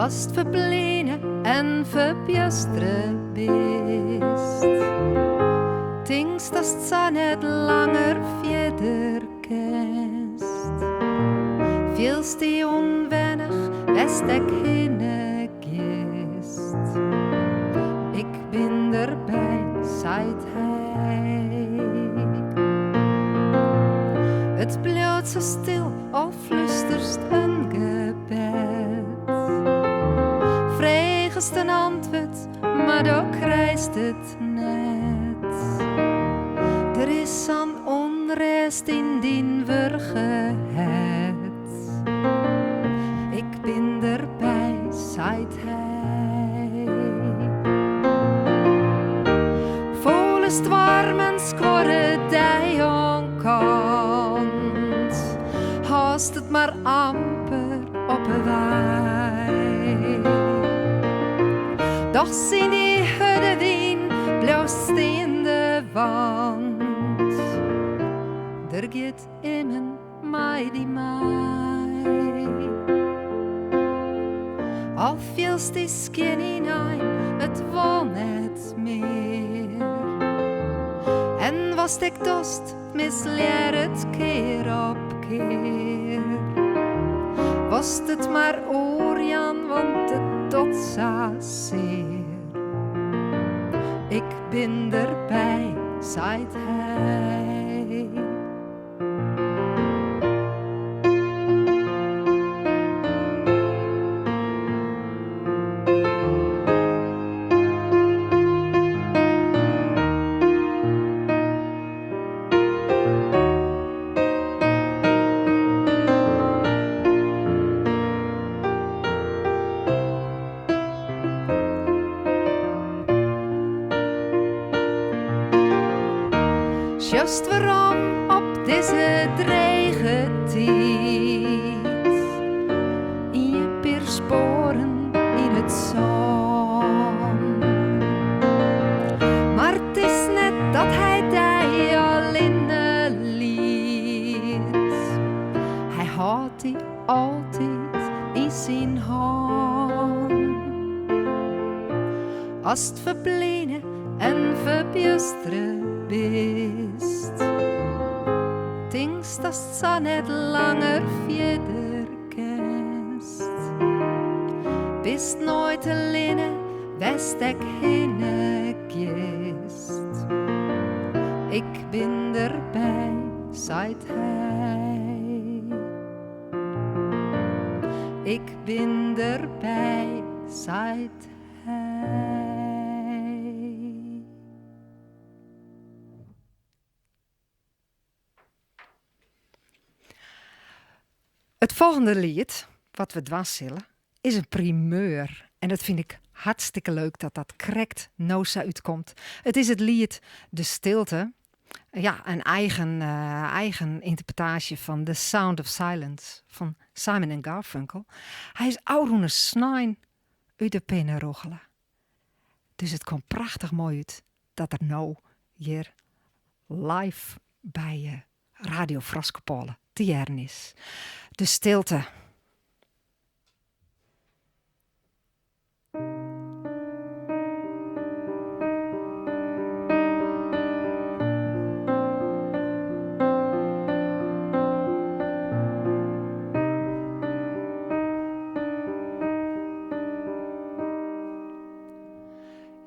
als het verblenen en verbjusteren bist. Denkst, dass het zo net langer verder kist. Feelst die onwennig, west ik hinne gist. Ik ben erbij, zei hij. Het bleef zo stil, al fluisterst een gebed. Vreegest een antwoord, maar ook krijst het net. Er is een onrust in die wurgeheid. Ik ben erbij, zei hij. Vol is het warm en scorre die kant. Haast het maar amper op een wei. Doch zien die hudde wien blijft in de wand. Er gaat immen mij die mij. Al feels die skin hinein, het won net meer. En was ik dost, misleer het keer op keer. Was het maar oorjan, want het tot zo zeer. Ik ben erbij, zei hij. Just waarom op deze dreige tijd in je persporen in het zon. Maar het is net dat hij die alleen liet. Hij had die altijd in zijn hand. Als het verblenen en verbjusteren bist. Denkst, dass het zo net langer verder kist. Bist nooit alleen, west ik hinne gist. Ik ben erbij, zei hij. Ik ben erbij, zei hij. Het volgende lied, wat we dwars zullen, is een primeur. En dat vind ik hartstikke leuk dat dat correct Noza uitkomt. Het is het lied De Stilte. Ja, een eigen interpretatie van The Sound of Silence van Simon & Garfunkel. Hij is oude snijn uit de pinnen roggelen. Dus het komt prachtig mooi uit dat er nou hier live bij Radio Fraskepolen te jaren is. De Stilte.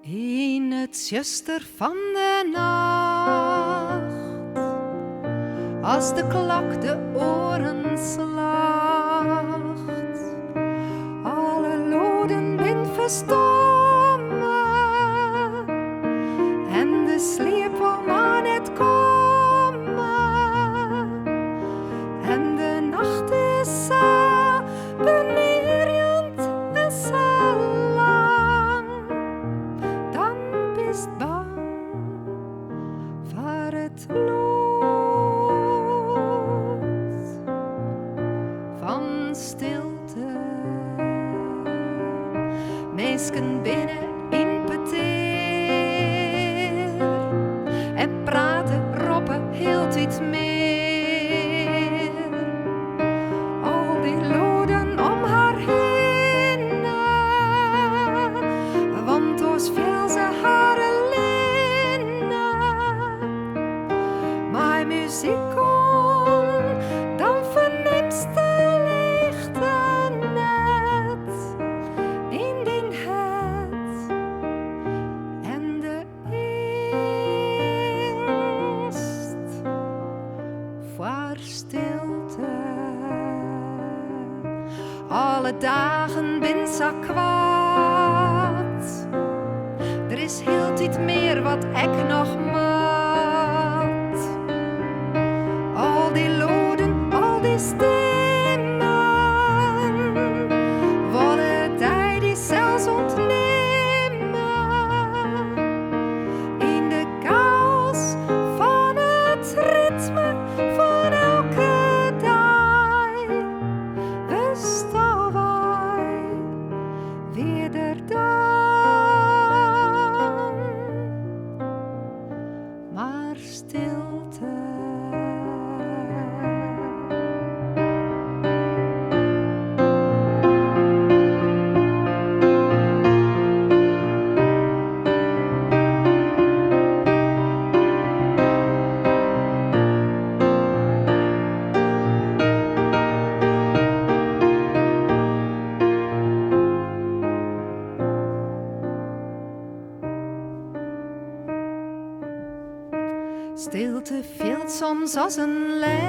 In het zuster van de nacht, als de klok de oren slacht, alle loden bin verstommen en de sleep wil maar net komen en de nacht is zo beneerend en zo lang, dan bist bang voor het stilte. Meesken binnen in peteer en praten roppen heel iets meer. Al die loden om haar heen dagen bin zo kwaad. Er is heel tijd meer wat ik nog maat. Al die loden, al die stemmen, worden die zelfs ontnemen. In de chaos van het ritme van elke dag, we staan wij weer er dan. Maar stilte. Stilte veelt soms als een lest,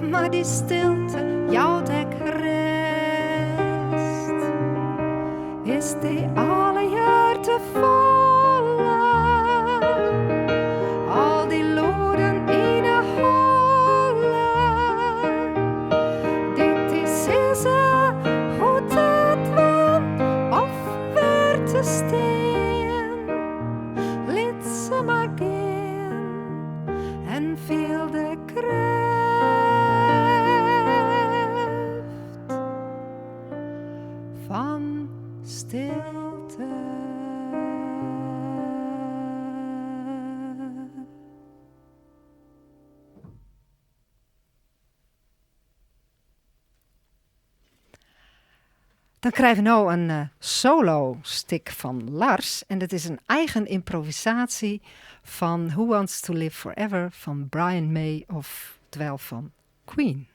maar die stilte jouwt ik rest. Is die alle jaar te volle, al die loden in een holle. Dit is ze goed het waan of weer te steen. En veel de kracht van stilte. Dan krijgen we nou een solo-stick van Lars. En dat is een eigen improvisatie van Who Wants to Live Forever van Brian May of terwijl van Queen.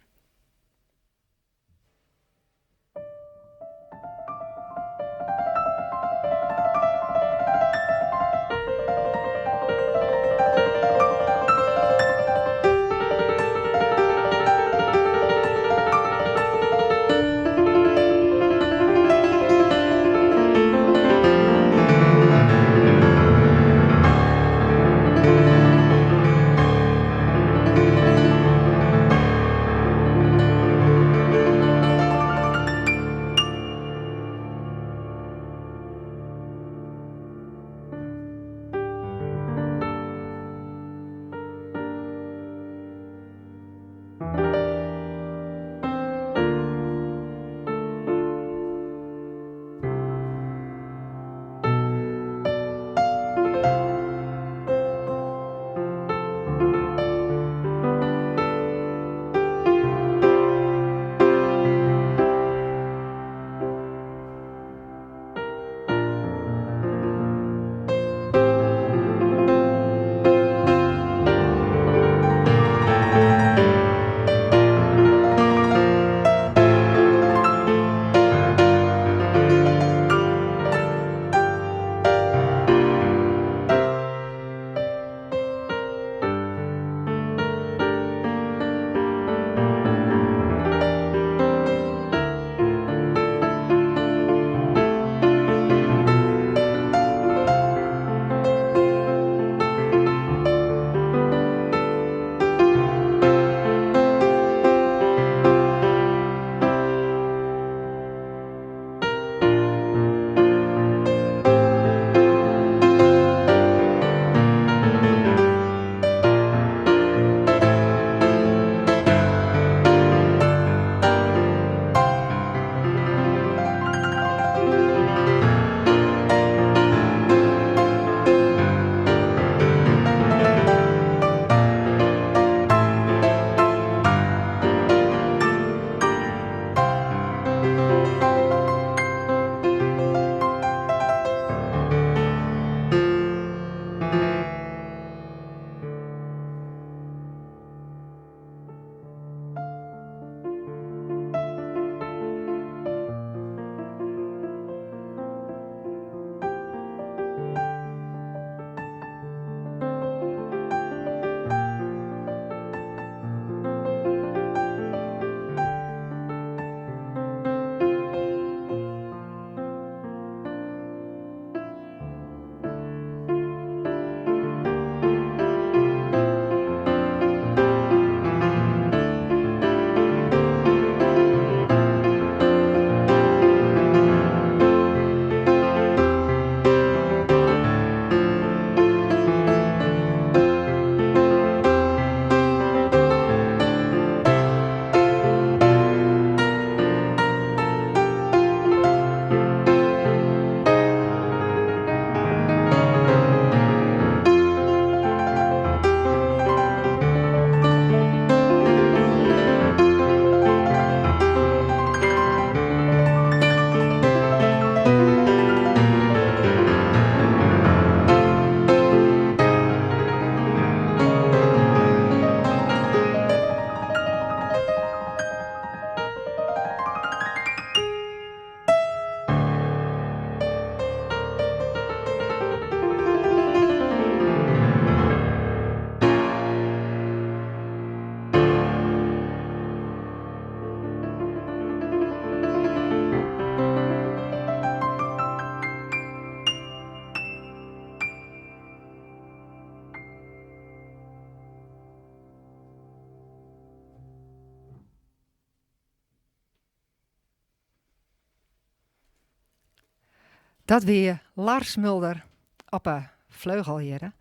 Dat weer Lars Mulder op een vleugel hier.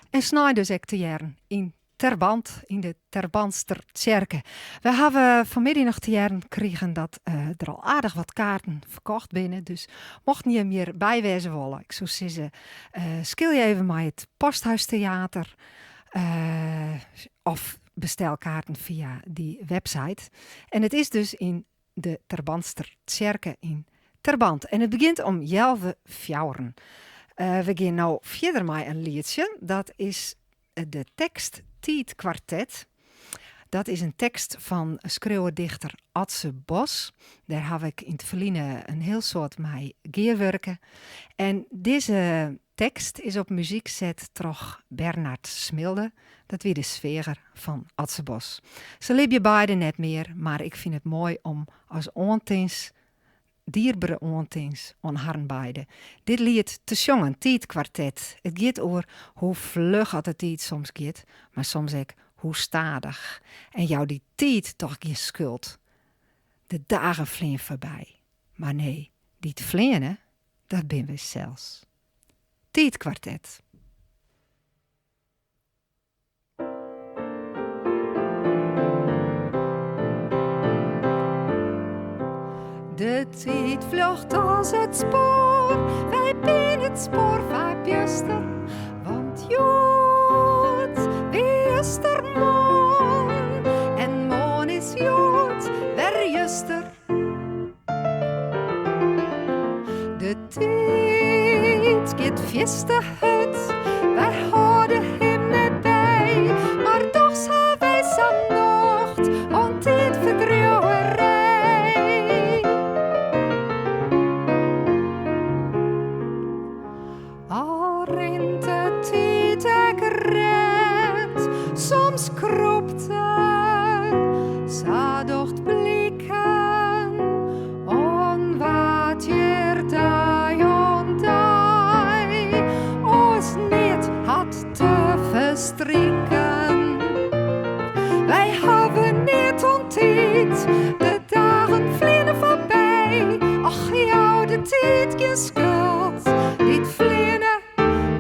En snij dus ook te jaren in Terband, in de Terbandster Tjerke. We hebben vanmiddag nog te jaren gekregen dat er al aardig wat kaarten verkocht binnen. Dus mocht je meer bijwezen willen, ik zou zeggen, skil je even maar het Posthuistheater of bestel kaarten via die website. En het is dus in de Terbandster Tjerke in Terband. En het begint om 11:00. We gaan nou verder met een liedje. Dat is de tekst Tiet Kwartet. Dat is een tekst van schreeuwerdichter Adse Bos. Daar heb ik in het verleden een heel soort mee gewerken. En deze tekst is op muziek zet door Bernard Smilde. Dat weer de sfeer van Adse Bos. Ze leef je beide net meer, maar ik vind het mooi om als oontens dierbare oontens aan haar beide dit lied te zongen, Tiet Kwartet. Het gaat over hoe vlug het tijd soms gaat, maar soms ook hoe stadig. En jou die tijd toch je schuld. De dagen vliegen voorbij. Maar nee, die te vliegen, dat ben we zelfs. Tiet Kwartet. De tijd vlucht als het spoor, wij ben het spoor van Bjuster. Want Jood, wie is er moon? En moon is Jood, wer juster. De tijd gaat fieste uit, wij houden hem net bij. Maar toch zal wij samen nacht, on tijd verdrouwerij. Soms kropt zadocht blikken, on wat je daar en daar, ons niet had te verstrikken. Wij hebben niet ontdekt, de dagen vliegen voorbij. Ach, jou de tijd je schuld, niet vliegen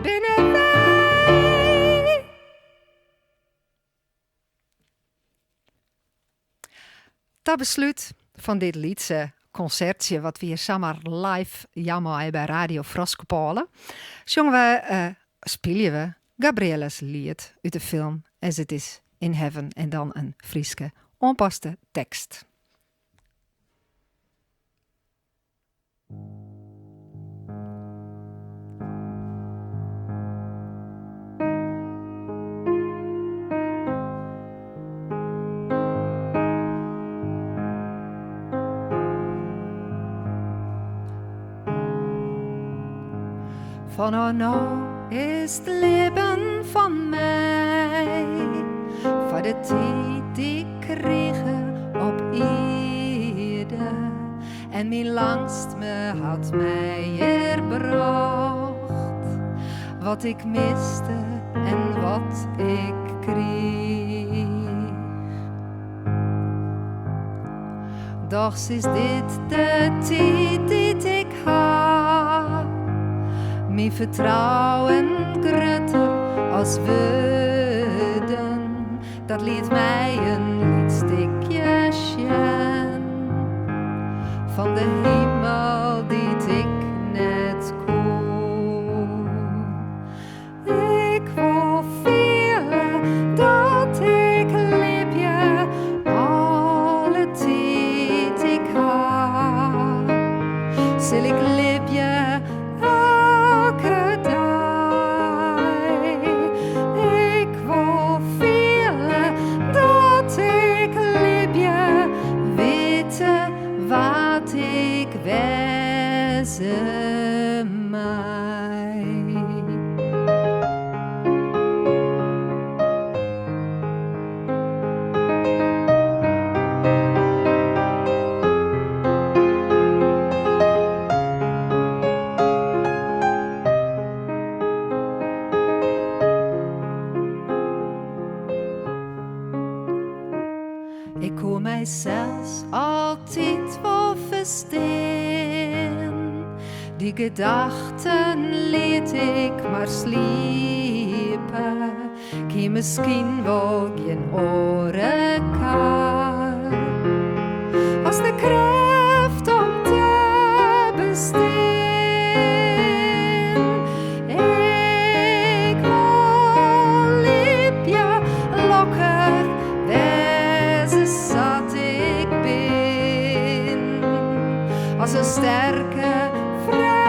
binnen wij. Dat besluit van dit liedse concertje, wat we hier samen live jammer bij Radio Froskopalen, spelen we Gabrieles lied uit de film As It Is in Heaven en dan een Frieske onpaste tekst. Van nou is het leven van mij, voor de tijd die ik kreeg op Ede. En mijn langst me had mij erbracht, wat ik miste en wat ik kreeg. Doch is dit de tijd die ik had. Mijn vertrouwen groter als woorden, dat liet mij een lietstikje zien van de hemel die ik net kon. Ik wil voelen dat ik liep je alle tijd ik had. Zal ik liep je elke dag. Ik wil voelen dat ik liep je, weten wat ik wezen mij. Ik hoor mij zelfs altijd wel verstaan. Die gedachten liet ik maar sliepen. Kie misschien wel geen oren kan. Als de kracht om te bestaan. Ik wil liep ja lokker wezen zat ik ben. Als een sterke vrouw.